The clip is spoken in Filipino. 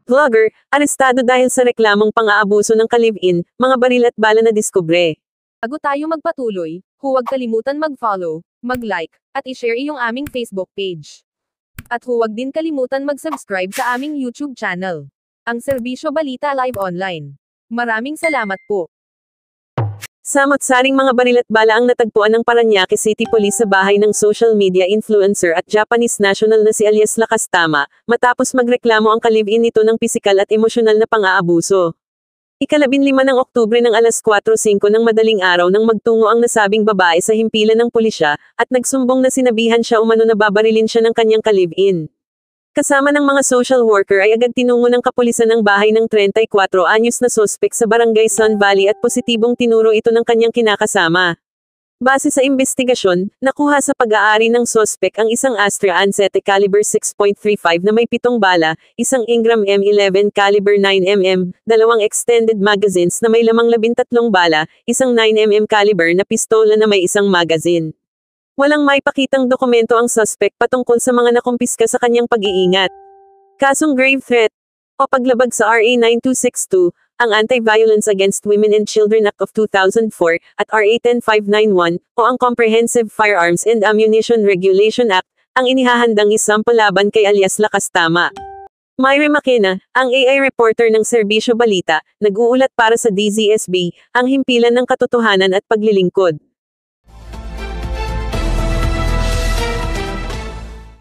Vlogger, arestado dahil sa reklamong pang-aabuso ng ka-live-in, mga baril at bala na diskubre. Bago tayo magpatuloy, huwag kalimutan mag-follow, mag-like, at i-share iyong aming Facebook page. At huwag din kalimutan mag-subscribe sa aming YouTube channel, ang Serbisyo Balita Live Online. Maraming salamat po. Samot-saring mga baril at bala ang natagpuan ng Parañaque City Police sa bahay ng social media influencer at Japanese national na si alias Lakastama, matapos magreklamo ang ka-live-in nito ng pisikal at emosyonal na pang-aabuso. Ika-15 ng Oktubre ng alas 4:05 ng madaling araw nang magtungo ang nasabing babae sa himpilan ng pulisya, at nagsumbong na sinabihan siya umano na babarilin siya ng kanyang ka-live-in. Kasama ng mga social worker ay agad tinungo ng kapulisan ang bahay ng 34 anyos na sospek sa barangay Sun Valley at positibong tinuro ito ng kanyang kinakasama. Base sa investigasyon, nakuha sa pag-aari ng sospek ang isang Astra Ansete caliber 6.35 na may 7 bala, isang Ingram M11 caliber 9mm, dalawang extended magazines na may lamang 13 bala, isang 9mm caliber na pistola na may isang magazine. Walang maipakitang dokumento ang suspect patungkol sa mga nakumpiska sa kanyang pag-iingat. Kasong grave threat o paglabag sa RA 9262, ang Anti-Violence Against Women and Children Act of 2004, at RA 10591, o ang Comprehensive Firearms and Ammunition Regulation Act, ang inihahandang isampo laban kay alias Lakastama. Myre Makena, ang AI reporter ng Serbisyo Balita, nag-uulat para sa DZSB, ang himpilan ng katotohanan at paglilingkod.